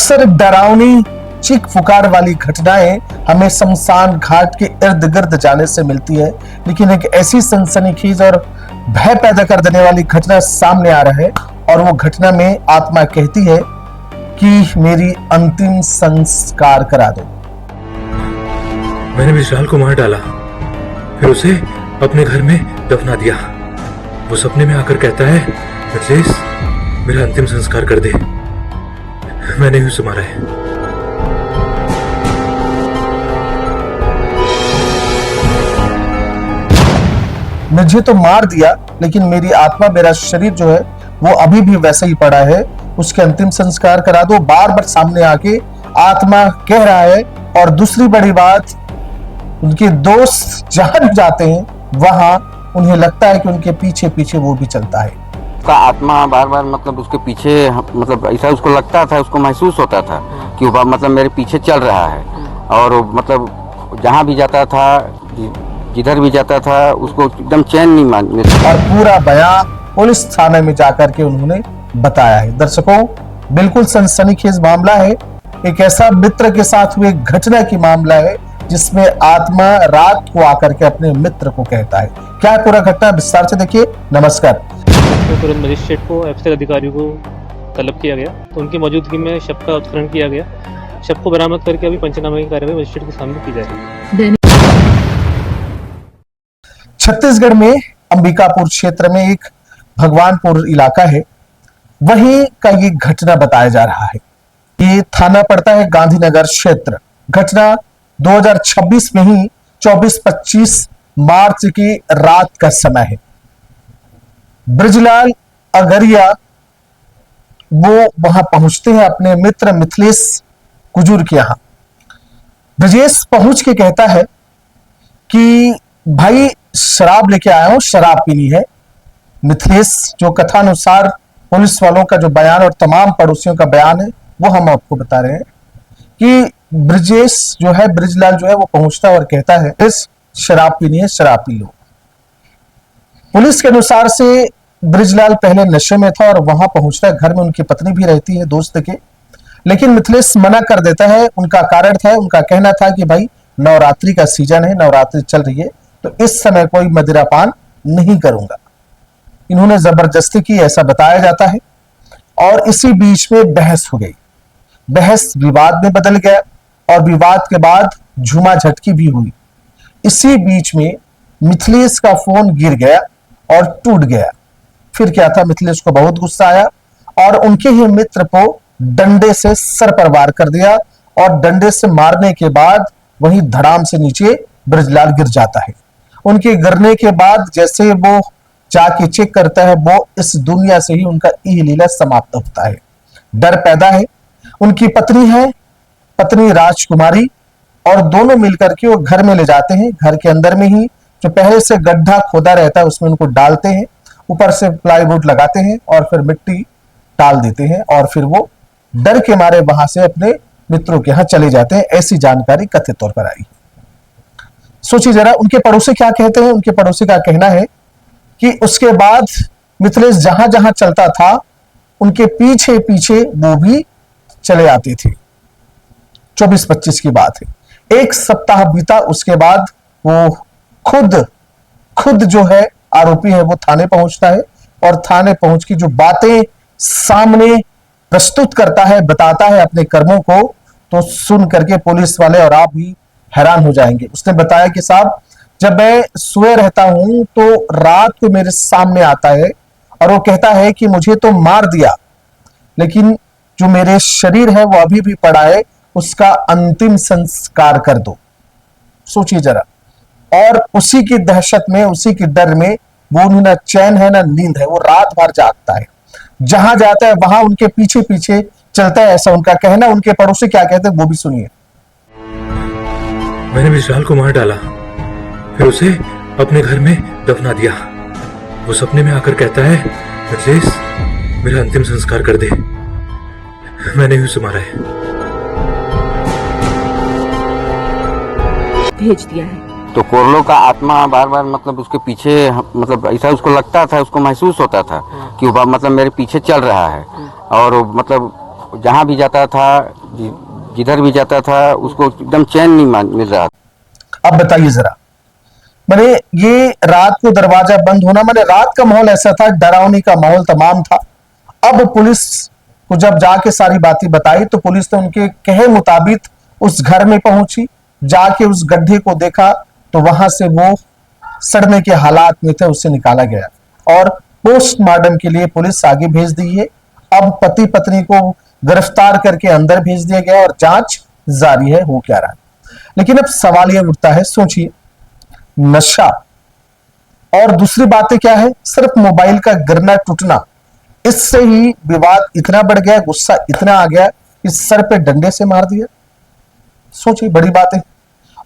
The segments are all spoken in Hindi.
अक्सर डरावनी चीख पुकार वाली घटनाएं हमें शमशान घाट के इर्द गिर्द जाने से मिलती है, लेकिन एक ऐसी सनसनीखेज और भय पैदा कर देने वाली घटना सामने आ रहा है और वो घटना में आत्मा कहती है कि मेरी अंतिम संस्कार करा दो। मैंने विशाल को मार डाला, फिर उसे अपने घर में दफना दिया। वो सपने में आकर कहता है, मिथिलेश मेरा अंतिम संस्कार कर दे, मैंने ही उसे मारा है। मुझे तो मार दिया, लेकिन मेरी आत्मा, मेरा शरीर जो है वो अभी भी वैसा ही पड़ा है, उसके अंतिम संस्कार करा दो। बार बार सामने आके आत्मा कह रहा है। और दूसरी बड़ी बात, उनके दोस्त जहां भी जाते हैं वहां उन्हें लगता है कि उनके पीछे पीछे वो भी चलता है। उसका आत्मा बार बार मतलब उसके पीछे, मतलब ऐसा उसको लगता था, उसको महसूस होता था कि वो मतलब मेरे पीछे चल रहा है। और मतलब जहाँ भी जाता था, जिधर भी जाता था, उसको एकदम चैन नहीं मिलता। और पूरा बयान पुलिस थाने में जाकर के उन्होंने बताया है। दर्शकों, बिल्कुल सनसनीखेज मामला है। एक ऐसा मित्र के साथ हुए घटना की मामला है जिसमें आत्मा रात को आकर के अपने मित्र को कहता है। क्या है पूरा घटना, विस्तार से देखिए। नमस्कार। तो तुरंत मजिस्ट्रेट को, अफसर अधिकारियों को तलब किया गया, तो उनकी मौजूदगी में शव का उत्खनन किया गया। शव को बरामद करके अभी पंचनामे की कार्रवाई मजिस्ट्रेट के सामने की जाएगी। छत्तीसगढ़ में अंबिकापुर क्षेत्र में एक भगवानपुर इलाका है, वहीं का ये घटना बताया जा रहा है। ये थाना पड़ता है गांधीनगर क्षेत्र। घटना 2026 में ही 24-25 मार्च की रात का समय है। ब्रजलाल अगरिया वो वहां पहुंचते हैं अपने मित्र मिथिलेश कुजूर के यहां। ब्रजेश पहुंच के कहता है कि भाई शराब लेके आया हूं, शराब पीनी है। मिथिलेश जो कथानुसार पुलिस वालों का जो बयान और तमाम पड़ोसियों का बयान है वो हम आपको बता रहे हैं कि ब्रजेश जो है, ब्रजलाल जो है वो पहुंचता है और कहता है इस शराब पीनी है, शराब पी लो। पुलिस के अनुसार से ब्रजलाल पहले नशे में था और वहां पहुंचता है। घर में उनकी पत्नी भी रहती है दोस्त के, लेकिन मिथिलेश मना कर देता है। उनका कारण था, उनका कहना था कि भाई नवरात्रि का सीजन है, नवरात्रि चल रही है, तो इस समय कोई मदिरापान नहीं करूंगा। इन्होंने जबरदस्ती की, ऐसा बताया जाता है। और इसी बीच में बहस हो गई। बहस विवाद में बदल गया और विवाद के बाद झूमा झटकी भी हुई। इसी बीच में मिथिलेश का फोन गिर गया और टूट गया। फिर क्या था, मिथिलेश को बहुत गुस्सा आया और उनके ही मित्र को डंडे से सर पर वार कर दिया। और डंडे से मारने के बाद वहीं धड़ाम से नीचे ब्रजलाल गिर जाता है। उनके गिरने के बाद जैसे वो जाके चेक करता है, वो इस दुनिया से ही उनका ई लीला समाप्त होता है। डर पैदा है। उनकी पत्नी है, पत्नी राजकुमारी, और दोनों मिलकर के वो घर में ले जाते हैं। घर के अंदर में ही जो पहले से गड्ढा खोदा रहता है उसमें उनको डालते हैं, ऊपर से प्लाईवुड लगाते हैं और फिर मिट्टी डाल देते हैं और फिर वो डर के मारे वहां से अपने मित्रों के यहाँ चले जाते हैं। ऐसी जानकारी कथित तौर पर आई। सोचिए जरा, उनके पड़ोसी क्या कहते हैं। उनके पड़ोसी का कहना है कि उसके बाद मिथिलेश जहां जहां चलता था उनके पीछे पीछे वो भी चले आते थे। 24-25 की बात है। एक सप्ताह बीता, उसके बाद वो खुद जो है आरोपी है वो थाने पहुंचता है और थाने पहुंच की जो बातें सामने प्रस्तुत करता है, बताता है अपने कर्मों को, तो सुन करके पुलिस वाले और आप भी हैरान हो जाएंगे। उसने बताया कि साहब, जब मैं सोए रहता हूं तो रात को मेरे सामने आता है और वो कहता है कि मुझे तो मार दिया, लेकिन जो मेरे शरीर है वो अभी भी पड़ा है, उसका अंतिम संस्कार कर दो। सोचिए जरा। और उसी की दहशत में, उसी के डर में वो ना चैन है ना नींद है, वो रात भर जागता है। जहां जाता है वहां उनके पीछे पीछे चलता है, ऐसा उनका कहना। उनके पड़ोसी क्या कहते हैं वो भी सुनिए। मैंने विशाल को मार डाला, फिर उसे अपने घर में दफना दिया। वो सपने में आकर कहता है, मिथिलेश मेरा अंतिम संस्कार कर दे, मैंने ही उसे मारा है। भेज दिया है। तो कोरलो का आत्मा बार बार मतलब उसके पीछे, मतलब ऐसा उसको लगता था, उसको महसूस होता था कि वो मतलब मेरे पीछे चल रहा है। और मतलब जहाँ भी जाता था, जिधर भी जाता था, उसको एकदम चैन नहीं मिल रहा था। अब बताइए जरा, मैंने ये रात को दरवाजा बंद होना, मैंने रात का माहौल ऐसा था, डरावनी का माहौल तमाम था। अब पुलिस को जब जाके सारी बातें बताई तो पुलिस ने उनके कहे मुताबिक उस घर में पहुंची, जाके उस गड्ढे को देखा तो वहां से वो सड़ने के हालात में थे, उससे निकाला गया और पोस्टमार्टम के लिए पुलिस आगे भेज दी है। अब पति पत्नी को गिरफ्तार करके अंदर भेज दिया गया और जांच जारी है, हो क्या रहा है। लेकिन अब सवाल यह उठता है, सोचिए, नशा और दूसरी बातें क्या है, सिर्फ मोबाइल का गिरना टूटना, इससे ही विवाद इतना बढ़ गया, गुस्सा इतना आ गया कि सर पे डंडे से मार दिया। सोचिए, बड़ी बात है।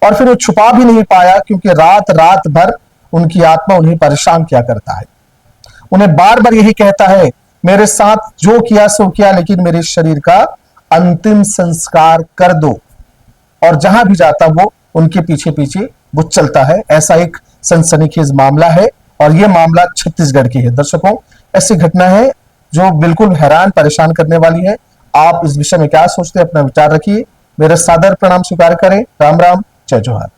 और फिर वो छुपा भी नहीं पाया क्योंकि रात रात भर उनकी आत्मा उन्हें परेशान किया करता है, उन्हें बार बार यही कहता है, मेरे साथ जो किया सो किया, लेकिन मेरे शरीर का अंतिम संस्कार कर दो। और जहां भी जाता वो उनके पीछे पीछे वो चलता है। ऐसा एक सनसनीखेज मामला है और यह मामला छत्तीसगढ़ की है। दर्शकों, ऐसी घटना है जो बिल्कुल हैरान परेशान करने वाली है। आप इस विषय में क्या सोचते हैं, अपना विचार रखिए। मेरा सादर प्रणाम स्वीकार करें। राम राम, जय जोहार।